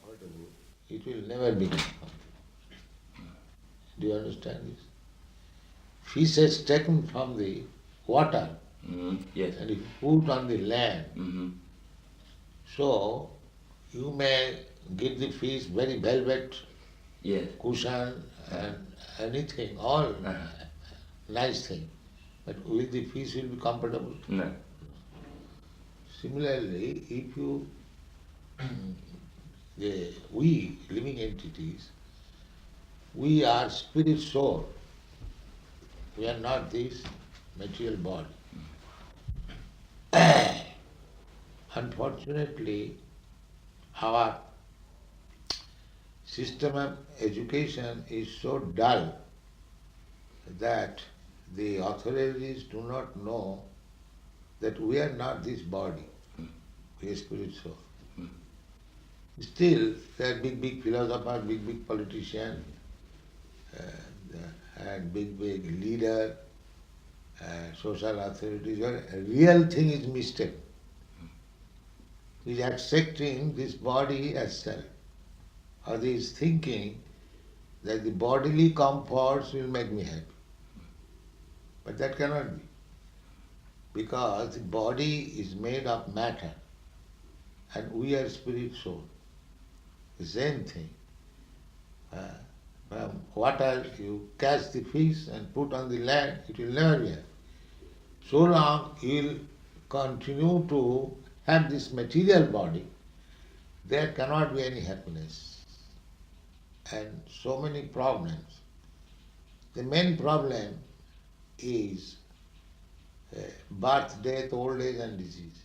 comfortable, it will never become comfortable. Do you understand this? Fish is taken from the water Yes. and if put on the land, so you may get the fish very velvet, Yes. cushion and anything, all nice thing. But will the fish will be comfortable? No. Similarly, if you, we living entities, we are spirit soul. We are not this material body. Unfortunately, our system of education is so dull that the authorities do not know that we are not this body, we are spirit soul. Still, there are big philosophers, big politicians, and big leader, social authorities. The real thing is mistake. Is accepting this body as self, or is thinking that the bodily comforts will make me happy. But that cannot be, because the body is made of matter, and we are spirit soul. The same thing. From water you catch the fish and put on the land, it will never be happy. So long you will continue to have this material body, there cannot be any happiness. And so many problems. The main problem is birth, death, old age and disease.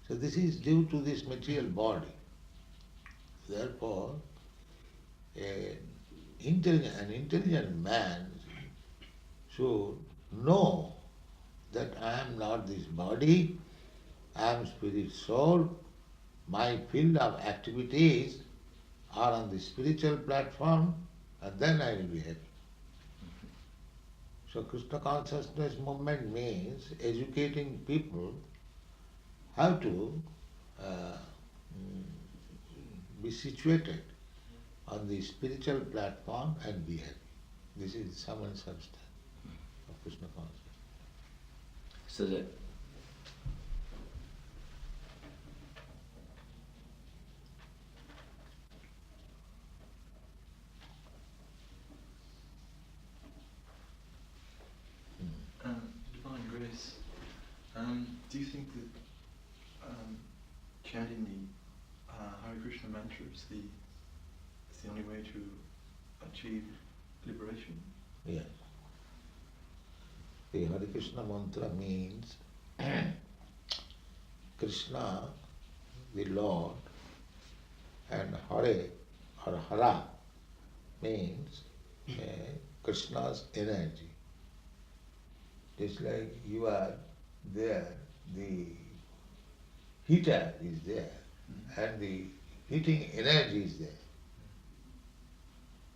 So this is due to this material body. Therefore, an intelligent man should know that I am not this body, I am spirit soul, my field of activities are on the spiritual platform, and then I will be happy. So Krishna consciousness movement means educating people how to be situated on the spiritual platform and be happy. This is sum and substance of Krishna consciousness. So that Divine Grace, do you think that chanting the Hare Krishna mantra is the only way to achieve liberation? Yes. The Hare Krishna mantra means Krishna, the Lord, and Hare or Hara means Krishna's energy. Just like you are there, the heater is there, and the heating energy is there.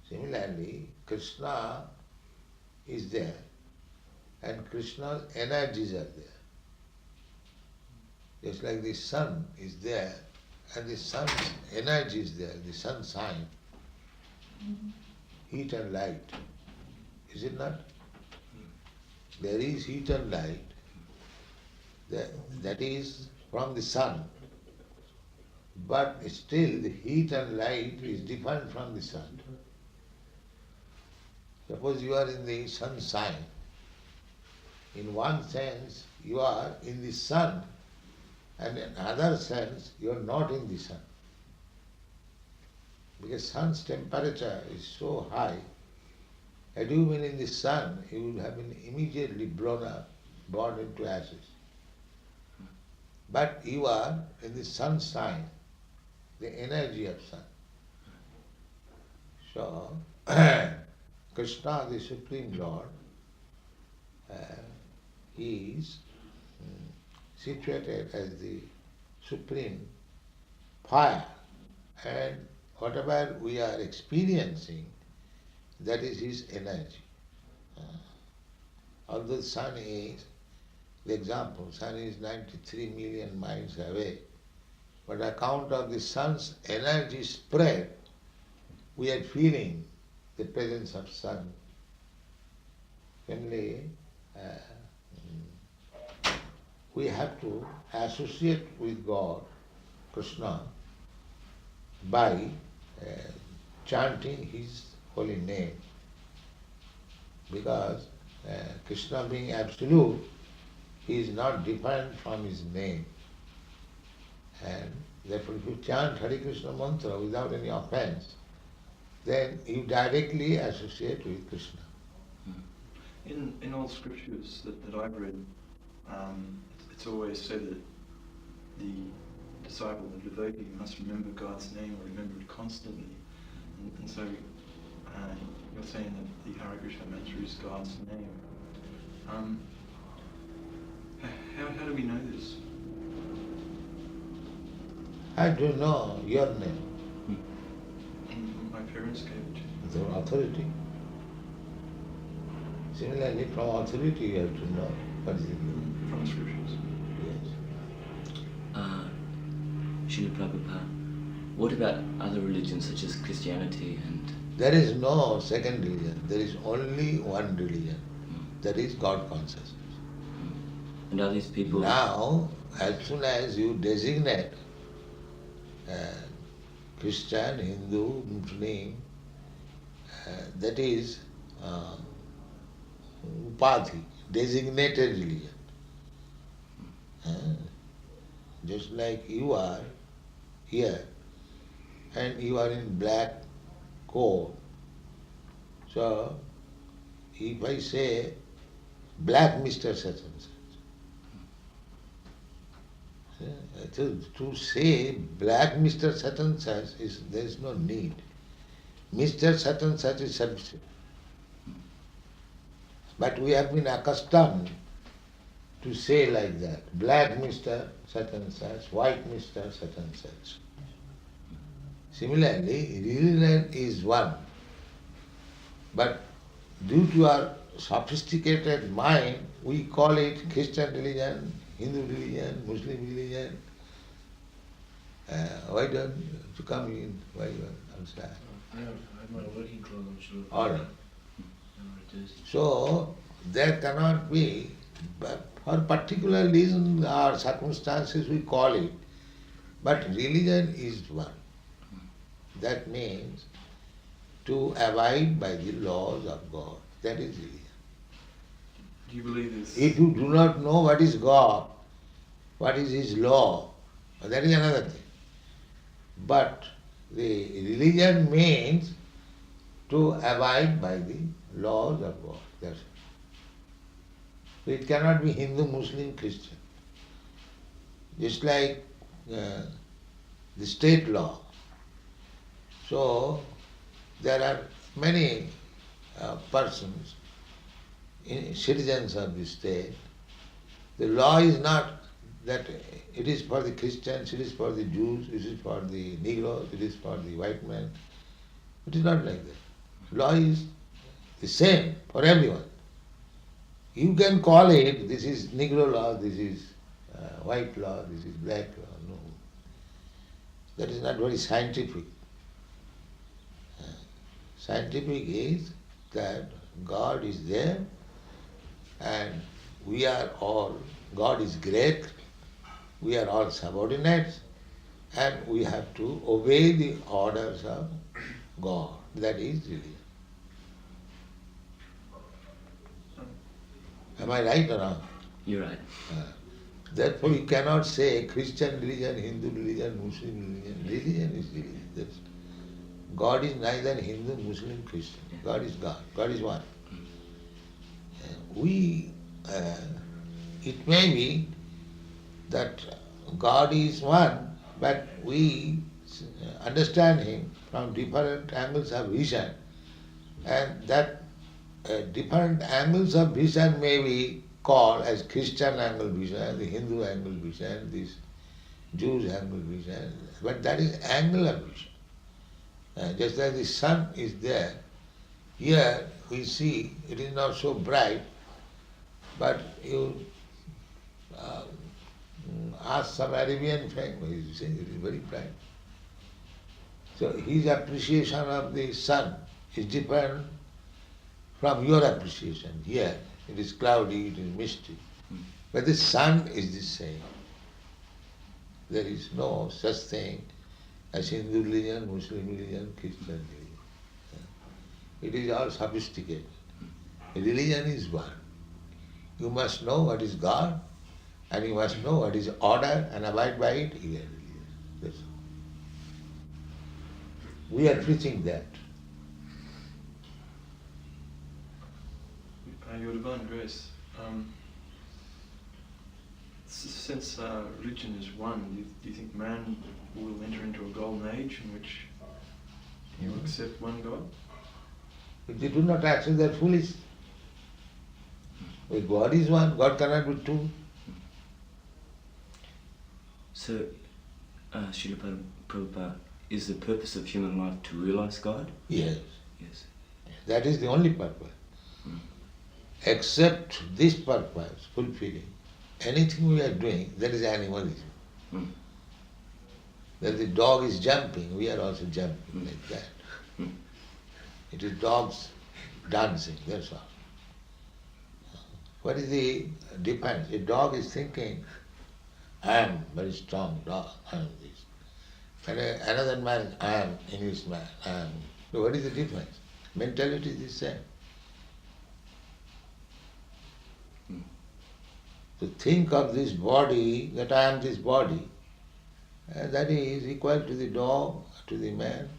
Similarly, Krishna is there, and Krishna's energies are there. Just like the sun is there, and the sun's energy is there, the sunshine, heat and light. Is it not? There is heat and light, that is from the sun. But still the heat and light is different from the sun. Suppose you are in the sunshine. In one sense you are in the sun, and in another sense you are not in the sun. Because sun's temperature is so high, had you been in the sun, you would have been immediately blown up, burned into ashes. But you are in the sunshine, the energy of sun. So, Krishna, the Supreme Lord, is situated as the supreme fire, and whatever we are experiencing, that is his energy. Although the sun is, the example, sun is 93 million miles away, but account of the sun's energy spread, we are feeling the presence of sun. Only we have to associate with God, Krishna, by chanting His holy name. Because Krishna being absolute, He is not different from His name. And therefore if you chant Hare Krishna mantra without any offense, then you directly associate with Krishna. In all scriptures that I've read, it's always said that the disciple, the devotee, must remember God's name or remember it constantly. And so you're saying that the Hare Krishna mantra is God's name. How do we know this? I don't know your name. My parents gave it to me. The authority. Similarly, from authority you have to know what is it. From the scriptures. Yes. Srila Prabhupada, what about other religions such as Christianity and... There is no second religion. There is only one religion. That is God consciousness. And are these people... Now, as soon as you designate Christian, Hindu, Muslim, that is upadhi, designated religion. Just like you are here and you are in black coat. So, if I say black Mr. such and such, to say black Mr. such and such, there is no need. Mr. such and such is sufficient. But we have been accustomed to say like that, black Mr. such and such, white Mr. such and such. Similarly, religion is one. But due to our sophisticated mind, we call it Christian religion, Hindu religion, Muslim religion. Why don't you come in? Why you are outside? I'm not working clothes, I'm sure. All right. So there cannot be, but for particular reason or circumstances we call it, but religion is one. That means to abide by the laws of God. That is religion. Do you believe this? If you do not know what is God, what is His law, that is another thing. But the religion means to abide by the laws of God. That's it. So it cannot be Hindu, Muslim, Christian. Just like the state law. So there are many persons, citizens of the state. The law is not that it is for the Christians, it is for the Jews, it is for the Negroes, it is for the white men. It is not like that. Law is the same for everyone. You can call it, this is Negro law, this is white law, this is black law. No. That is not very scientific. Scientific is that God is there and we are all, God is great, we are all subordinates and we have to obey the orders of God. That is religion. Am I right or wrong? You're right. Therefore you cannot say Christian religion, Hindu religion, Muslim religion. Religion is religion. That's, God is neither Hindu, Muslim, Christian. God is God. God is one. It may be that God is one, but we understand Him from different angles of vision, and that different angles of vision may be called as Christian angle vision, the Hindu angle vision, this Jews angle vision, but that is angle of vision. Just like the sun is there, here we see it is not so bright, but you ask some Arabian friend, he is very bright. So his appreciation of the sun is different from your appreciation. Here it is cloudy, it is misty. But the sun is the same. There is no such thing as Hindu religion, Muslim religion, Christian religion. It is all sophisticated. Religion is one. You must know what is God, and you must know what is order and abide by it. You are religious. That's all. We are preaching that. Your Divine Grace, since religion is one, do you think man will enter into a golden age in which you accept one God? If they do not accept, they are foolish. If God is one, God cannot be two. So, Srila Prabhupada, is the purpose of human life to realize God? Yes. Yes. That is the only purpose. Except this purpose, fulfilling, anything we are doing, that is animalism. That the dog is jumping, we are also jumping like that. It is dogs dancing, that's all. What is the difference? A dog is thinking, I am very strong dog, I am this. And another man, I am Englishman, I am. So what is the difference? Mentality is the same. To think of this body, that I am this body, that is equal to the dog, to the man.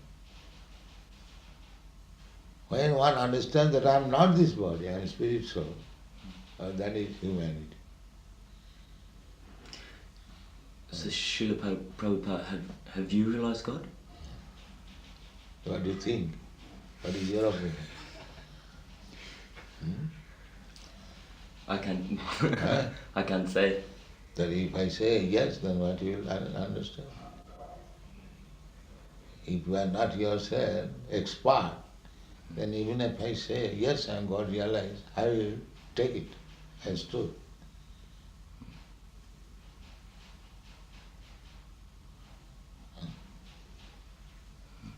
When one understands that I am not this body, I am spirit soul, that is humanity. So Srila Prabhupada, have you realized God? What do you think? What is your opinion? I can't say. That if I say yes, then what you will understand? If you are not yourself expert, then even if I say yes, I am God realized, I will take it as true.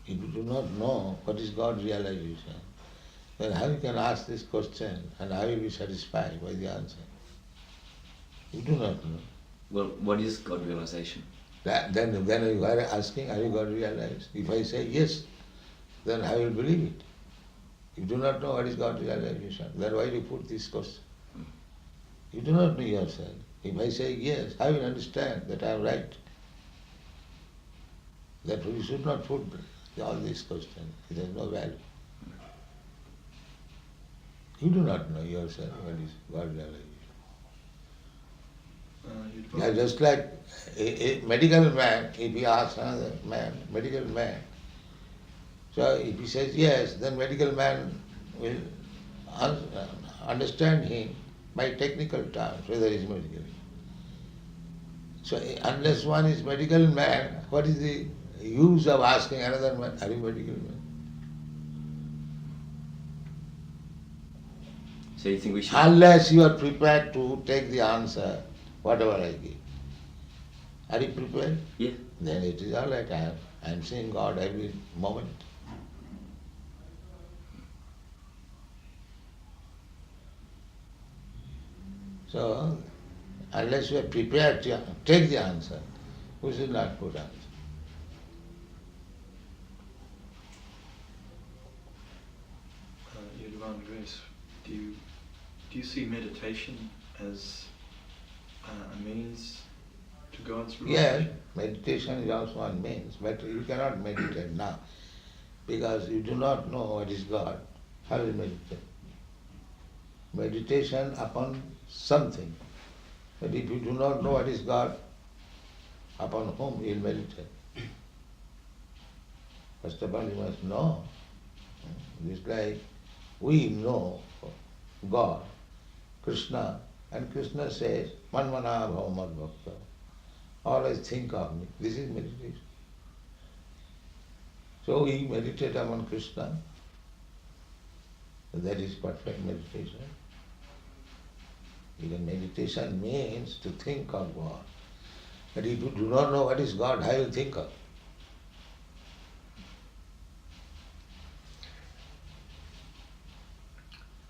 If you do not know what is God realization, then how you can ask this question and how you will be satisfied by the answer? You do not know. Well, what is God realization? Then you are asking, are you God realized? If I say yes, then how will you believe it? You do not know what is God realization, then why do you put this question? You do not know yourself. If I say yes, how will you understand that I am right? Therefore you should not put all these questions. It has no value. You do not know yourself what is God realization. Just like a medical man, if he asks another man, medical man, so if he says yes, then medical man will understand him by technical terms, whether he is medical. So unless one is medical man, what is the use of asking another man, are you medical man? So you think we should... Unless you are prepared to take the answer, whatever I give. Are you prepared? Yeah. Then it is all right. I am seeing God every moment. So, unless you are prepared to take the answer, we should not put answer. Your Divine Grace, do you see meditation as a means to God's realization? Yes, meditation is also one means, but you cannot meditate now because you do not know what is God. How will you meditate? Meditation upon something. But if you do not know what is God, upon whom you will meditate? First of all, you must know. It's like we know God, Krishna, and Krishna says, Manmana bhava bhakta. Always think of me. This is meditation. So we meditate upon Krishna. That is perfect meditation. Even meditation means to think of God. But if you do not know what is God, how you think of?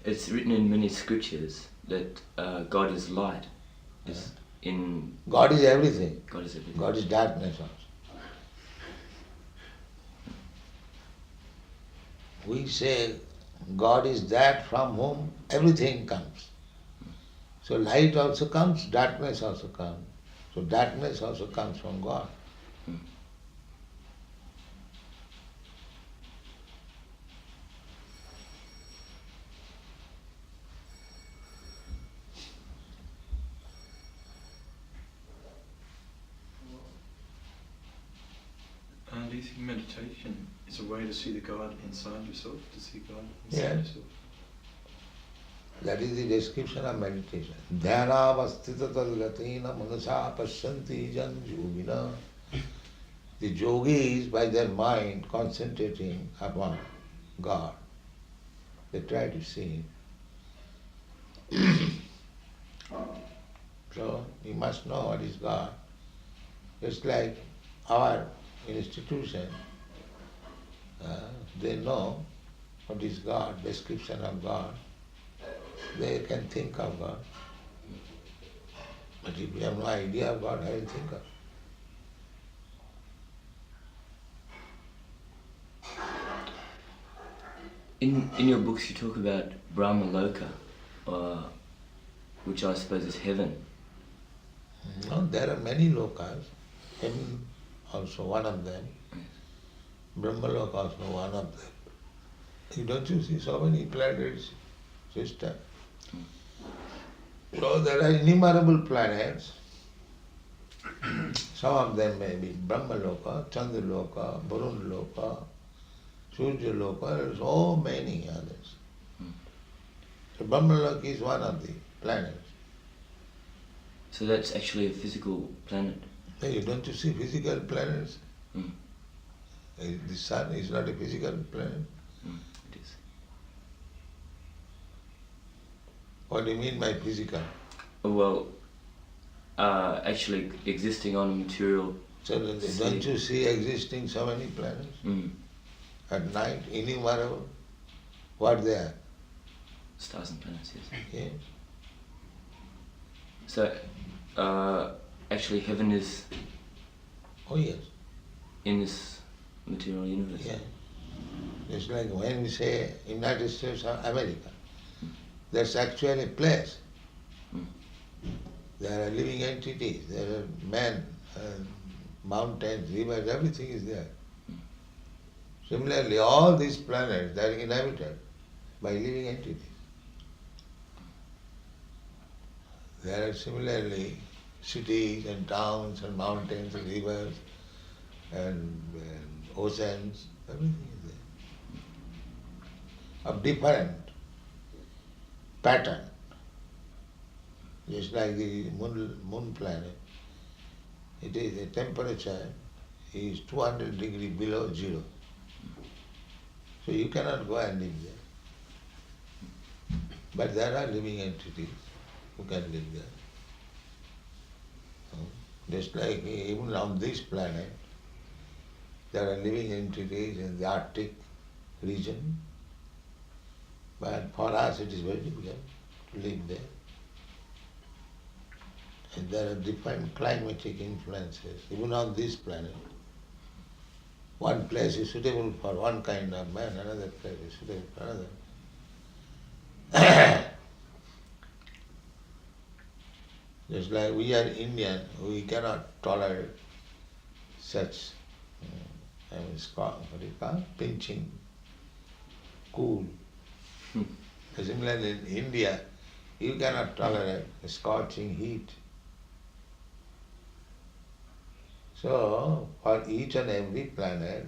It's written in many scriptures that God is light. Is in God is everything. God is everything. God is darkness also. We say God is that from whom everything comes. So light also comes, darkness also comes. So darkness also comes from God. Do you think meditation is a way to see the God inside yourself, to see God inside Yes. yourself? That is the description of meditation. Dhyanavastita tadgatina manasa pasyanti jan yogina. The yogis, by their mind, concentrating upon God, they try to see Him. So, you must know what is God. Just like our institution, they know what is God, description of God. They can think of God. But if you have no idea of God, how do you think of? In your books you talk about Brahma Loka, which I suppose is heaven. No, there are many lokas. Heaven also one of them. Brahmaloka also one of them. Don't you see so many planets, sister? So there are innumerable planets. Some of them may be Brahmaloka, Chandraloka, Varunaloka, Suryaloka, there are so many others. So Brahmaloka is one of the planets. So that's actually a physical planet. Hey, don't you see physical planets? Mm. The sun is not a physical planet. It is. What do you mean by physical? Well, actually existing on a material. So don't you see existing so many planets? Mm. At night, innumerable. What they are? Stars and planets, yes. Yes. So, actually heaven is Oh yes. in this material universe. Yeah. It's like when we say United States of America, that's actually a place. Mm. There are living entities, there are men, mountains, rivers, everything is there. Similarly, all these planets, they are inhabited by living entities. There are similarly cities and towns and mountains and rivers and oceans, everything is there. Of different pattern. Just like the moon planet, it is the temperature is 200 degrees below zero. So you cannot go and live there. But there are living entities who can live there. Just like even on this planet, there are living entities in the Arctic region. But for us it is very difficult to live there. And there are different climatic influences, even on this planet. One place is suitable for one kind of man, another place is suitable for another. Just like we are Indian, we cannot tolerate such, it's called, what is it called? Pinching, cool. Similarly in India, you cannot tolerate scorching heat. So, for each and every planet,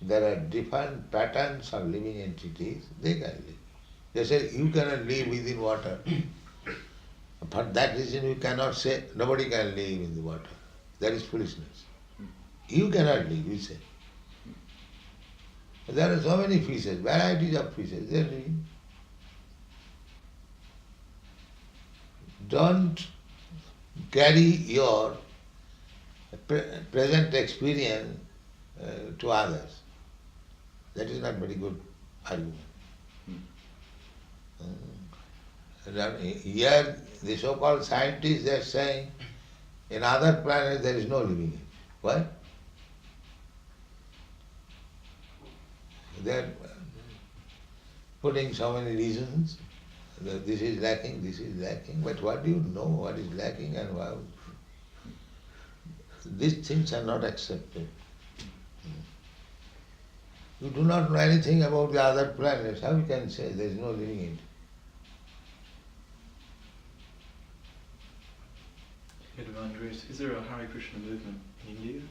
there are different patterns of living entities, they can live. They say, you cannot live within water. For that reason, you cannot say, nobody can live in the water. That is foolishness. You cannot live, you say. There are so many fishes, varieties of fishes, they are living. Don't carry your present experience to others. That is not very good argument. Here, the so-called scientists, they are saying, in other planets there is no living entity. Why? They are putting so many reasons, that this is lacking, but what do you know what is lacking and why? These things are not accepted. You do not know anything about the other planets, how you can say there is no living entity? Divine Grace, is there a Hare Krishna movement in India?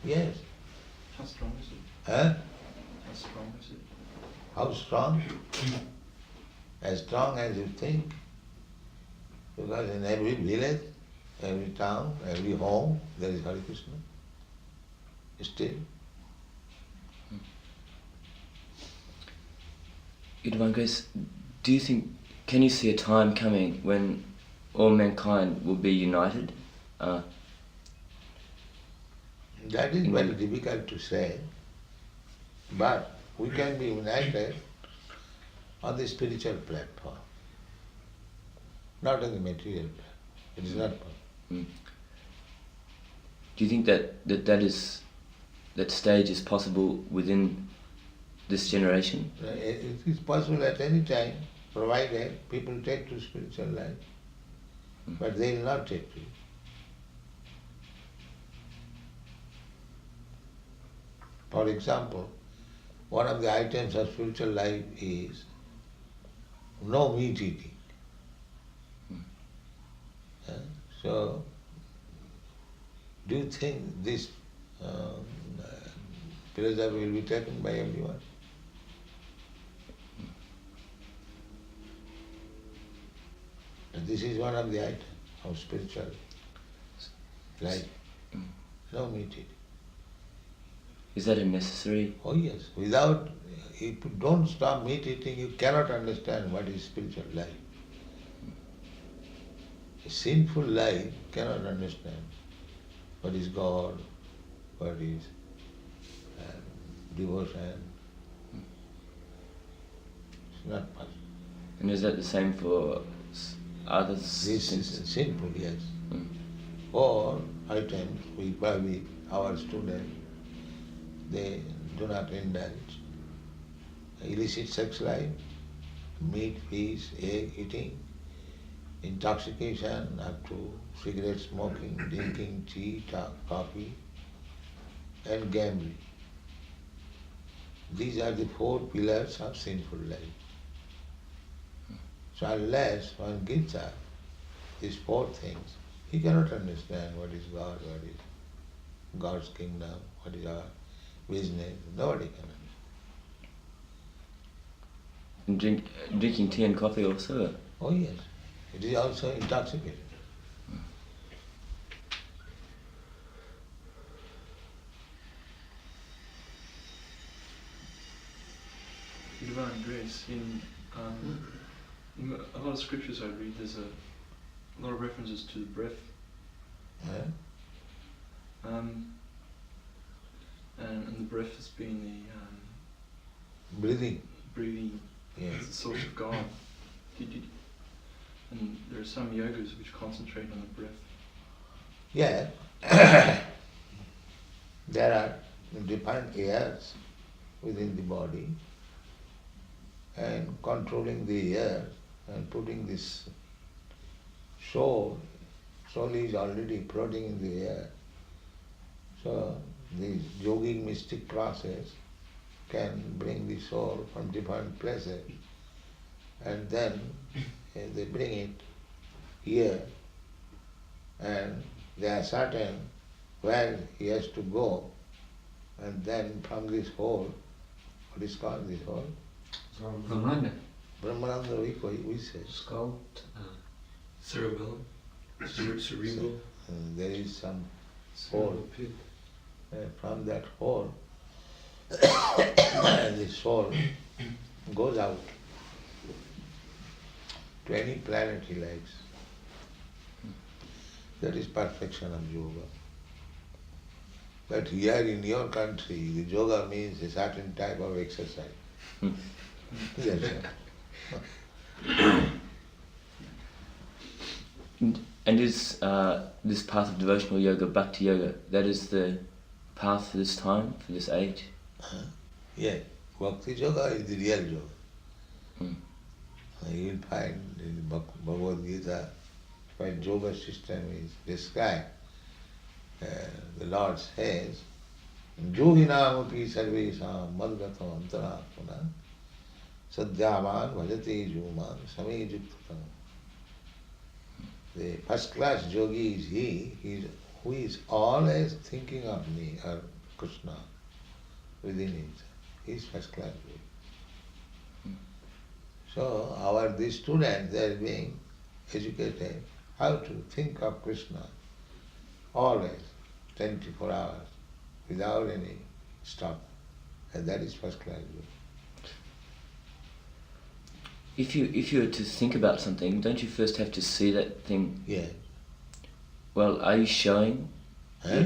Yes. How strong is it? Huh? How strong is it? How strong? As strong as you think. Because in every village, every town, every home, there is Hare Krishna. Still. Your Divine Grace, do you think, can you see a time coming when all mankind will be united? That is very difficult to say, but we can be united on the spiritual platform, not on the material platform. It is not possible. Do you think that stage is possible within this generation? It is possible at any time, provided people take to spiritual life. But they will not take to it. For example, one of the items of spiritual life is no meat eating. So, do you think this pleasure will be taken by everyone? This is one of the items of spiritual life. No meat eating. Is that a necessary? Oh yes. Without, if you don't stop meat eating, you cannot understand what is spiritual life. A sinful life cannot understand what is God, what is devotion. It's not possible. And is that the same for others? This is sinful, yes. Or items, we probably, our students, they do not indulge. Illicit sex life, meat, fish, egg eating, intoxication up to cigarette smoking, drinking tea, coffee, and gambling. These are the 4 pillars of sinful life. So unless one gives up these 4 things, he cannot understand what is God, what is God's kingdom, what is our business. Nobody can understand. And drinking tea and coffee also? Oh yes, it is also intoxicating. Divine Grace, in a lot of scriptures I read, there's a lot of references to the breath. And the breath has been the Breathing. breathing, Yes. as the source of God. And there are some yogas which concentrate on the breath. Yeah. There are different airs within the body, and controlling the air and putting this soul is already floating in the air. So the yogic mystic process can bring the soul from different places, and then they bring it here, and they are certain where he has to go, and then from this hole, what is called this hole? Brahmananda, we say. Skull, cerebellum, cerebral, There is some hole. pit. From that hole, the soul goes out to any planet he likes. That is perfection of yoga. But here in your country, the yoga means a certain type of exercise. That's all. And is this path of devotional yoga, bhakti yoga, that is the path for this time, for this age? Yeah, bhakti yoga is the real yoga. You will find in Bhagavad Gita, when yoga system is described, the Lord says, Yoginamapi sarvesham madgatam antaratmana sadhyavan bhajate yuman same yuktatam. The first class yogi is he who is always thinking of me or Krishna within himself. He is first class yogi. So these students, they are being educated how to think of Krishna always, 24 hours, without any stop. And that is first class yoga. If you were to think about something, don't you first have to see that thing? Yeah. Well, are you showing your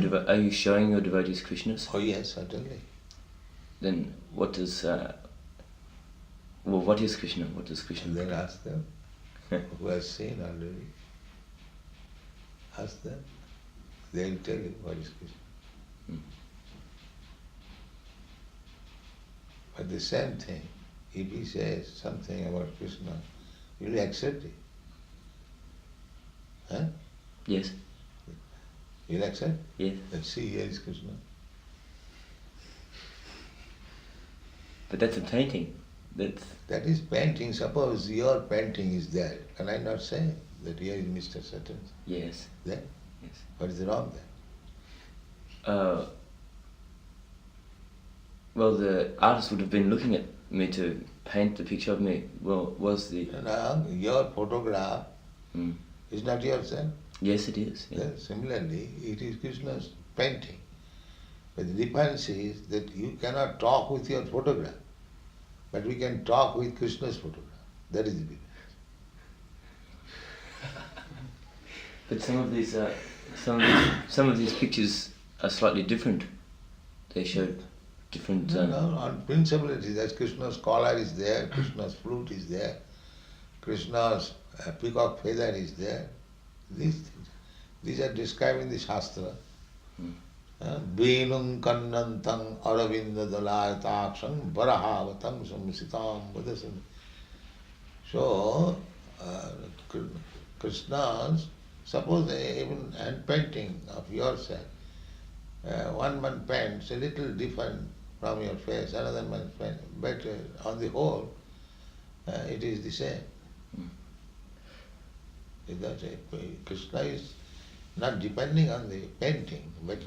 devotees Krishna? Oh yes, certainly. Then what does what is Krishna? What does Krishna? And then ask them who has seen already. Ask them. They will tell you what is Krishna. But the same thing, if he says something about Krishna, you will accept it. Huh? Yes. You will accept? Yes. Let's see, here is Krishna. But that's a painting. That is painting. Suppose your painting is there. Can I not say that here is Mr. Satan? Yes. There? Yes. What is wrong there? Well, the artist would have been looking at me to paint the picture of me. Well, was the... No, your photograph is not yourself. Yes, it is. Yeah. Similarly, it is Krishna's painting. But the difference is that you cannot talk with your photograph, but we can talk with Krishna's photograph. That is the difference. But some of these pictures are slightly different. They show different... No, on principle it is that Krishna's collar is there, Krishna's flute is there, Krishna's peacock feather is there. These are described in the Shastra. Venum kannantang aravinda dalayataksam varahavatam samsitam vadasam. So, Krishna's, suppose even hand painting of yourself, one man paints a little different from your face, another man paints, but on the whole, it is the same. Krishna is not depending on the painting, but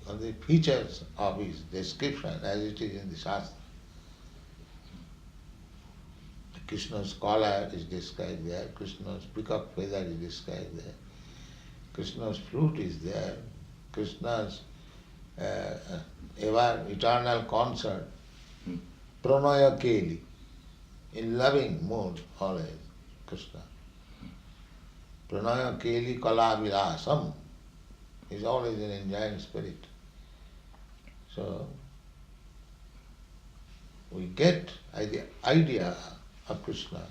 on the features of his description as it is in the Shastra. Krishna's collar is described there, Krishna's peacock feather is described there, Krishna's flute is there, Krishna's ever eternal concert, pranaya keli, in loving mood always, Krishna. Pranaya keli kala vilasam, is always an enjoying spirit. So, we get the idea of Krishna,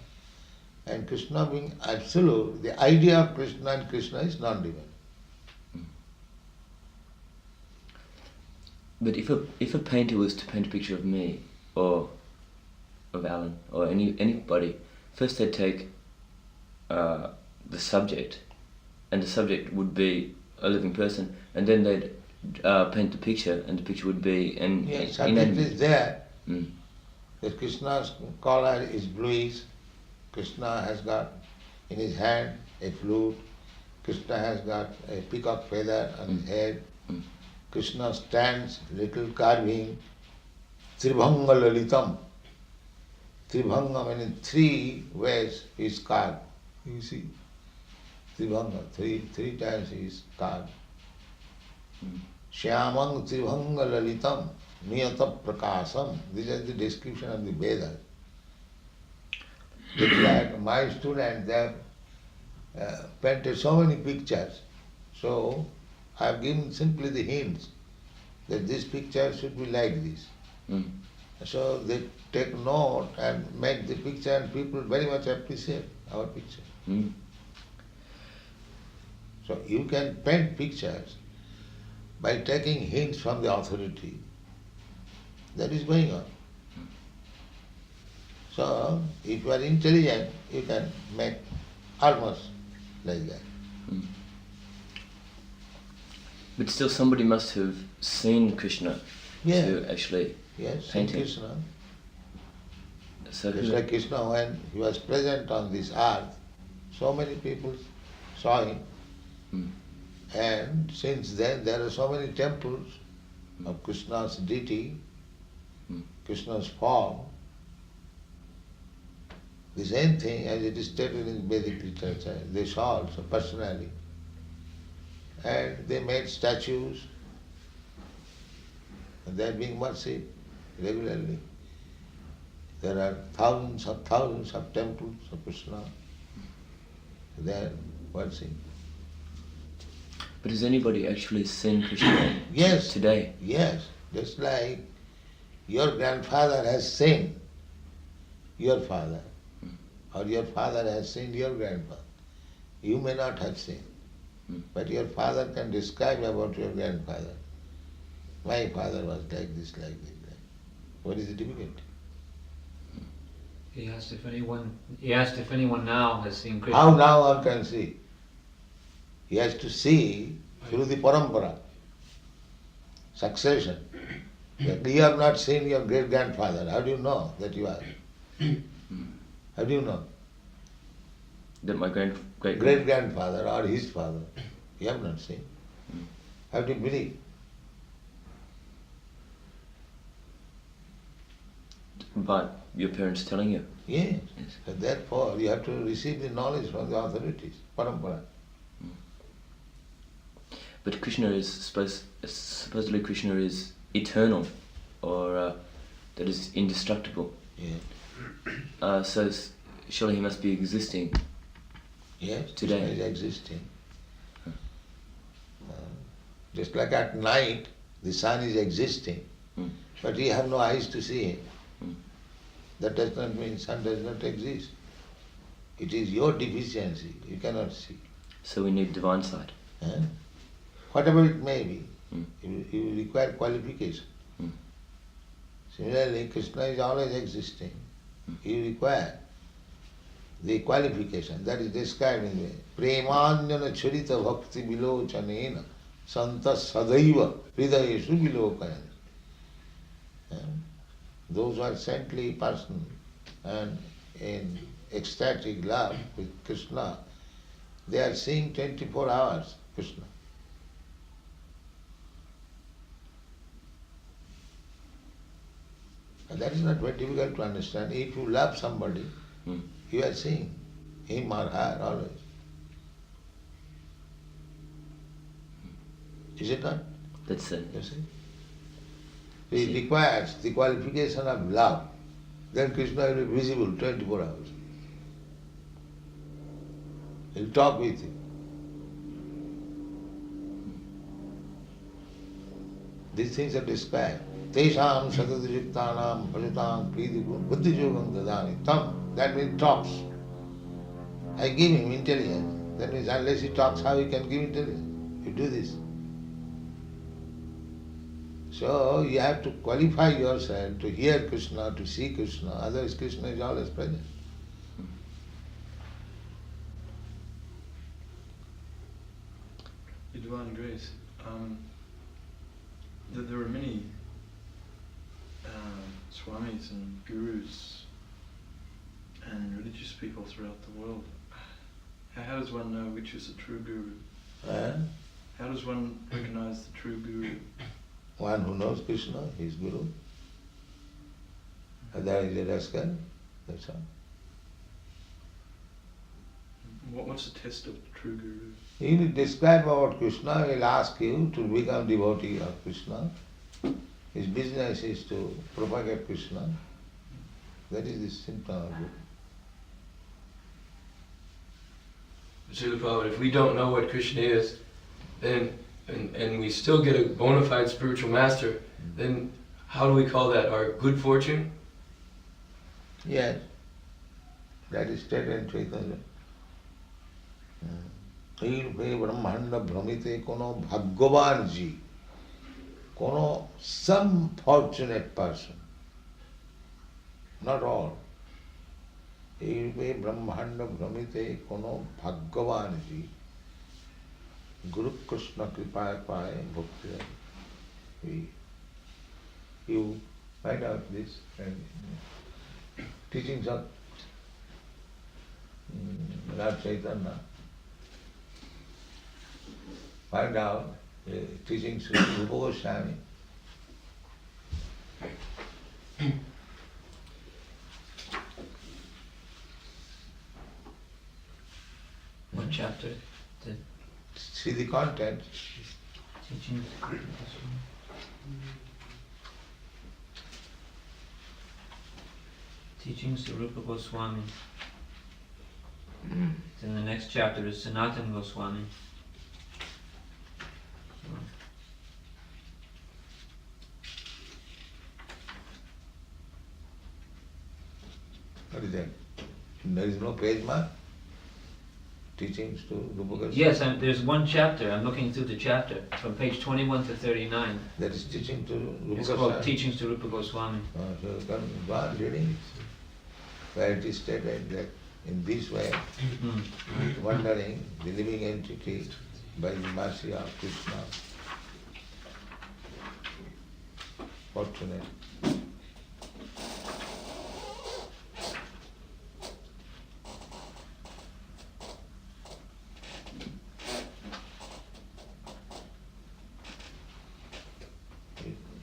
and Krishna being absolute, the idea of Krishna and Krishna is non-divine. But if a painter was to paint a picture of me, or of Alan, or anybody, first they'd take the subject, and the subject would be a living person, and then they'd paint the picture, and the picture would be an subject is there. That Krishna's collar is bluish, Krishna has got in his hand a flute, Krishna has got a peacock feather on his head, Krishna stands, little carving, Tribhanga Lalitam. Tribhanga meaning 3 ways he is carved. You see, Tribhanga, three times he is carved. Shyamang Tribhanga Lalitam, Niyata Prakasam. This is the description of the Vedas. Like my students, they have painted so many pictures, So I have given simply the hints that this picture should be like this. Mm. So they take note and make the picture, and people very much appreciate our picture. Mm. So you can paint pictures by taking hints from the authority. That is going on. So if you are intelligent, you can make almost like that. Mm. But still somebody must have seen Krishna Yeah. to actually Yes, paint him. Krishna. So Just who, like Krishna, when he was present on this earth, so many people saw him. Mm. And since then there are so many temples of Krishna's deity, Mm. Krishna's form. The same thing as it is stated in Vedic literature, they saw also personally. And they made statues, and they are being worshipped regularly. There are thousands of temples of Krishna. They are worshipped. but has anybody actually seen Krishna Yes. today? Yes, just like your grandfather has seen your father, or your father has seen your grandfather. You may not have seen, but your father can describe about your grandfather. My father was like this, like this. Like. What is the difficulty? He asked if anyone now has seen Krishna. How now one can see? He has to see through the parampara, succession. You have not seen your great-grandfather. How do you know that you are? How do you know? That my great Great-grandfather or his father. You have not seen. How do you believe? But your parents telling you. Yes. Yes. So therefore, you have to receive the knowledge from the authorities, parampara. But Krishna is supposedly Krishna is eternal, or that is indestructible. Yeah. So surely he must be existing. Yes, Today. Krishna is existing. Just like at night, the sun is existing, but you have no eyes to see him. That does not mean sun does not exist. It is your deficiency, you cannot see. So we need divine sight. Whatever it may be, you require qualification. Similarly, Krishna is always existing. You require the qualification that is described in the Premanyana Charita Bhakti Vilochanena Santa Sadaiva Hridayeshu Vilokayana. Those who are saintly person and in ecstatic love with Krishna, they are seeing 24 hours Krishna. And that is not very difficult to understand. If you love somebody, you are seeing him or her always. Is it not? That's it. You see? So it requires the qualification of love. Then Krishna will be visible 24 hours. He'll talk with you. These things are described. Tesham satadajiktanam bhajatam pridipur buddhijogam dadani tam. That means talks. I give him intelligence. That means unless he talks, how he can give intelligence? You do this. So you have to qualify yourself to hear Krishna, to see Krishna, otherwise Krishna is always present. Your Divine Grace, there are many swamis and gurus and religious people throughout the world. How does one know which is a true guru? How does one recognize the true guru? One who knows Krishna, he is Guru. And that is a rascal, that's all. What's the test of the true guru? He will describe about Krishna, he will ask you to become devotee of Krishna. His business is to propagate Krishna. That is the symptom of Guru. Srila Prabhupada, if we don't know what Krishna is, then and we still get a bona fide spiritual master, then how do we call that? Our good fortune? Yes, that is stated in Chaitanya. Irve Brahmanda Brahmite kono bhagyavan ji, kono some fortunate person, not all. Irve Brahmanda Brahmite kono bhagyavan ji, Guru Krishna Kripaya Paya Bhakti. You find out this and teachings of Lord Chaitanya. Find out the teachings of Rupa Goswami. What chapter? The See the content. teachings. Teachings of Rupa Goswami. Then the next chapter is Sanatana Goswami. What is that? There is no page mark? Teachings to Rupa Goswami? Yes, there's one chapter. I'm looking through the chapter from page 21 to 39. That is teaching to Rupa It's Goswami. called Teachings to Rupa Goswami. So you can go on reading, where it is stated that in this way, wondering the living entity by the mercy of Krishna, fortunate.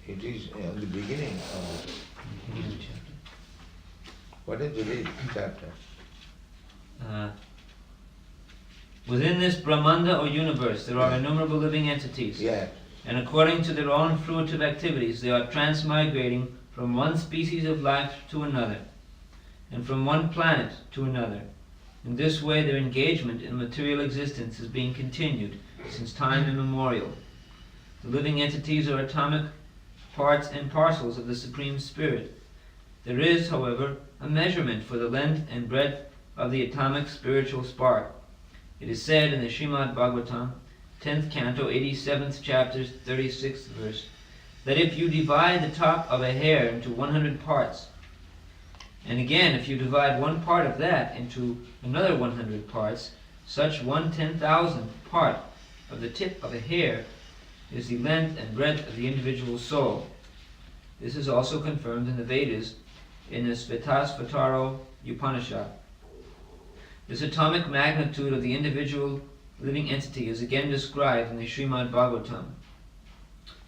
It is on the beginning of the chapter. What is the chapter? Within this Brahmanda or universe, there are innumerable living entities. Yes. And according to their own fruitive activities, they are transmigrating from one species of life to another, and from one planet to another. In this way, their engagement in material existence is being continued since time immemorial. The living entities are atomic parts and parcels of the Supreme Spirit. There is, however, a measurement for the length and breadth of the atomic spiritual spark. It is said in the Srimad Bhagavatam, 10th canto, 87th chapter, 36th verse, that if you divide the top of a hair into 100 parts, and again if you divide one part of that into another 100 parts, such 1/10,000th part of the tip of a hair is the length and breadth of the individual soul. This is also confirmed in the Vedas in the Svetasvatara Upanishad. This atomic magnitude of the individual living entity is again described in the Srimad Bhagavatam,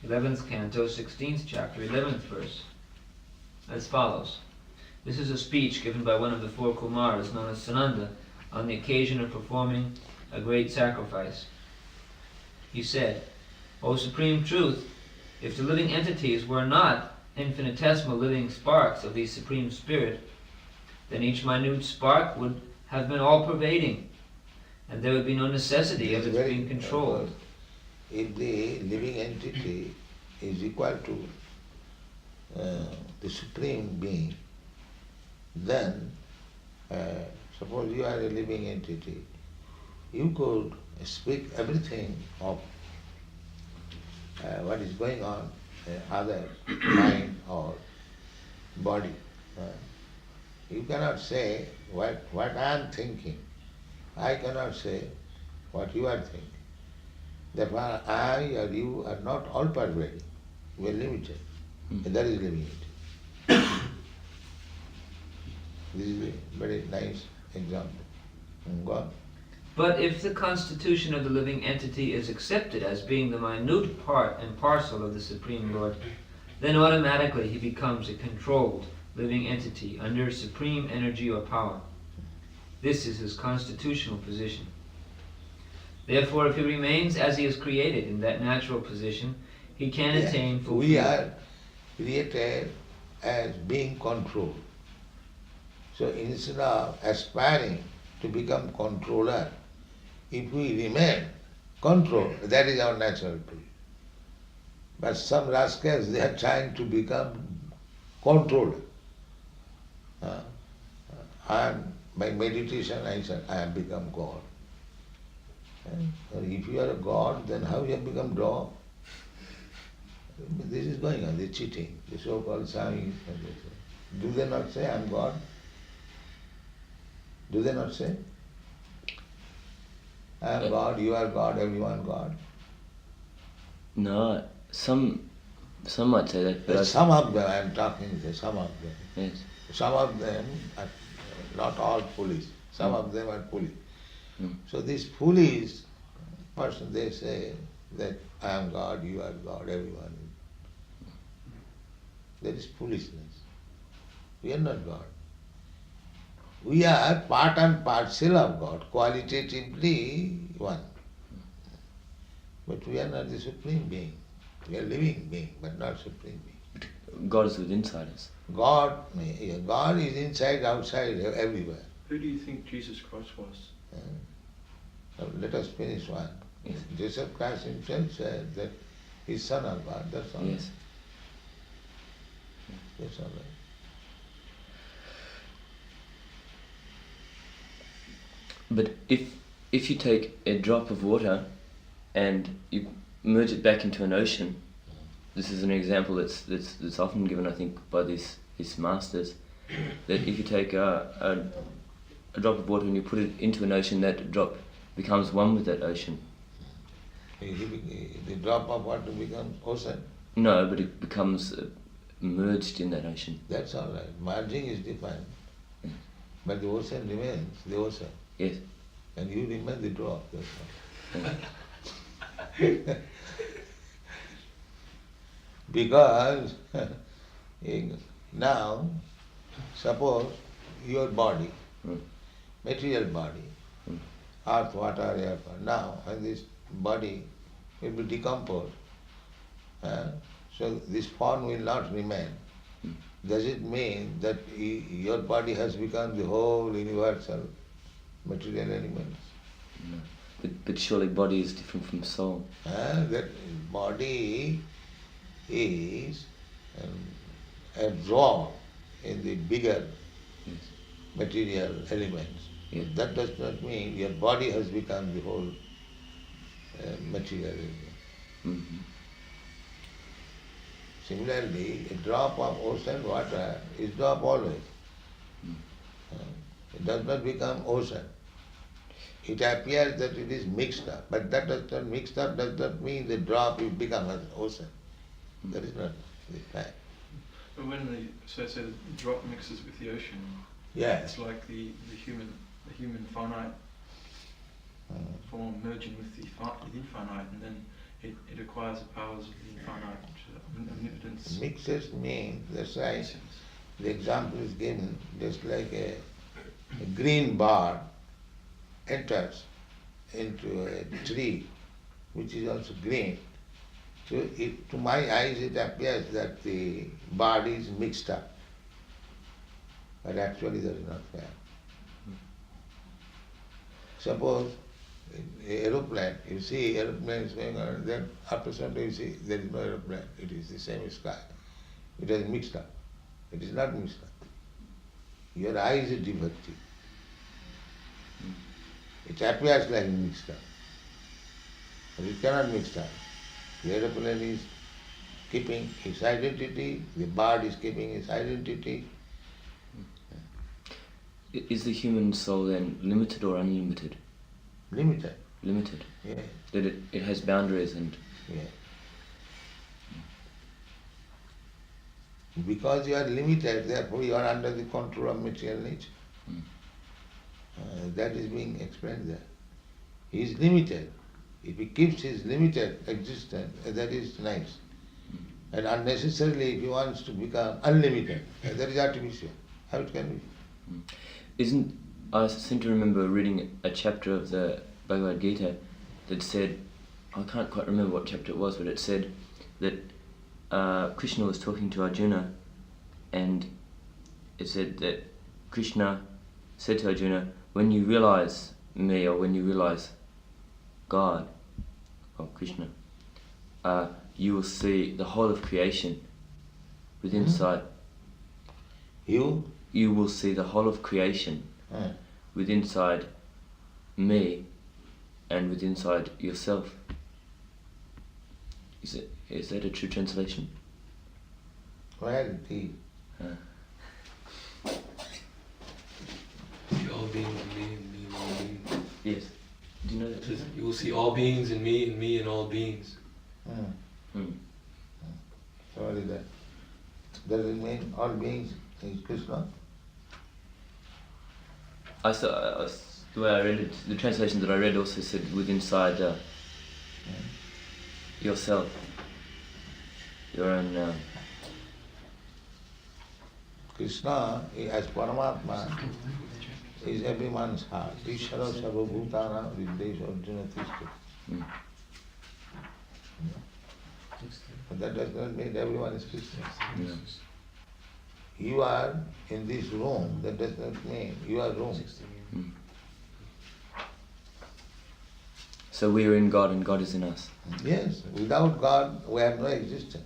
11th canto, 16th chapter, 11th verse, as follows. This is a speech given by one of the four Kumaras, known as Sananda, on the occasion of performing a great sacrifice. He said, O Supreme Truth, if the living entities were not infinitesimal living sparks of the Supreme Spirit, then each minute spark would have been all-pervading, and there would be no necessity of its being controlled. If the living entity is equal to the Supreme Being, then suppose you are a living entity, you could speak everything of what is going on in other mind or body. You cannot say what I am thinking. I cannot say what you are thinking. Therefore, I or you are not all-pervading. We are limited. And that is living entity. This is a very nice example. Go on. But if the constitution of the living entity is accepted as being the minute part and parcel of the Supreme Lord, then automatically he becomes a controlled living entity under supreme energy or power. This is his constitutional position. Therefore, if he remains as he is created in that natural position, he can attain full We freedom. are created as being controlled. So instead of aspiring to become controller, if we remain control. That is our natural truth. But some rascals, they are trying to become controller. By meditation, I said, I have become God. If you are a God, then how you have become dog? This is going on, they are cheating. The so-called Sami, do they not say, I am God? Do they not say? I am God, you are God, everyone God. No, some might say that, but some of them, I am talking to some of them. yes. Some of them are not all foolish. Some of them are foolish. So this foolish person, they say that I am God, you are God, everyone. That is foolishness. We are not God. We are part and parcel of God, qualitatively one. But we are not the supreme being. We are living being, but not supreme being. God is within us. God is inside, outside, everywhere. Who do you think Jesus Christ was? So let us finish one. Yes. Jesus Christ himself said that he is Son of God, that's all. Yes. That's all right. But if you take a drop of water and you merge it back into an ocean, this is an example that's often given, I think, by these masters, that if you take a drop of water and you put it into an ocean, that drop becomes one with that ocean. The drop of water becomes ocean. No, but it becomes merged in that ocean. That's all right. Merging is different. But the ocean remains the ocean. Yes. And you remain the drop. That's all. Because now, suppose your body, material body, earth, water, air, now when this body will be decomposed, so this form will not remain. Does it mean that your body has become the whole universal material elements? No. But surely body is different from soul. That body is absorbed in the bigger material elements. Yes. That does not mean your body has become the whole material element. Mm-hmm. Similarly, a drop of ocean water is drop always. It does not become ocean. It appears that it is mixed up, but that does not mixed up does not mean the drop will become an ocean. That is not the fact. But when the drop mixes with the ocean, Yes. it's like the human finite form merging with the infinite, and then it acquires the powers of the infinite, omnipotence. Mixes means, that's right. The example is given, just like a green bird enters into a tree which is also green. So to my eyes it appears that the bird is mixed up. But actually that is not fair. Suppose aeroplane, you see aeroplane is going on, then after some time you see there is no aeroplane, it is the same sky. It is mixed up. It is not mixed up. Your eye is defective. It appears like mixed up. But it cannot mix up. The aeroplane is keeping its identity, the bird is keeping its identity. Is the human soul then limited or unlimited? Limited. Limited. Yeah. That it has boundaries and... Yeah. Because you are limited, therefore you are under the control of material nature. That is being explained there. He is limited. If he keeps his limited existence, that is nice. And unnecessarily, if he wants to become unlimited, that is artificial. How it can be? I seem to remember reading a chapter of the Bhagavad Gita that said, I can't quite remember what chapter it was, but it said that Krishna was talking to Arjuna, and it said that Krishna said to Arjuna, when you realize me or when you realize God, of Krishna, you will see the whole of creation within sight. You? You will see the whole of creation within inside me and within inside yourself. Is that a true translation? Clarity. See all beings in me and me and all beings. Yes. Do you know that? It says, you will see all beings in me and me and all beings. So what is that? Does it mean all beings is Krishna? The way I read it, the translation that I read also said within inside yourself, your own. Krishna, as Paramatma, is everyone's heart. Ishvara sarvabhutana viddesha arjuna tishti. But that does not mean everyone is Krishna. No. You are in this room, that does not mean you are room. So we are in God and God is in us. Yes, without God we have no existence.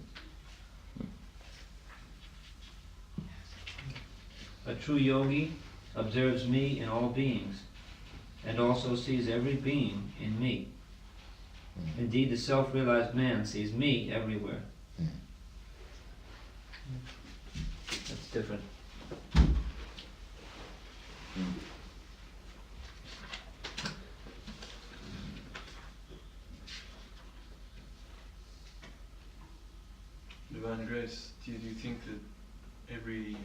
A true yogi observes me in all beings, and also sees every being in me. Indeed, the self-realized man sees me everywhere. That's different. Divine Grace, do you think that every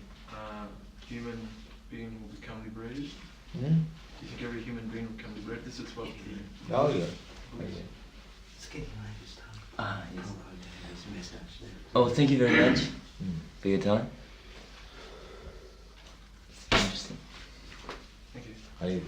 human being will become liberated? Do you think every human being will become liberated? This is what the... Oh yes. Yes. Oh, thank you very much for your time. Interesting. Thank you. Hari.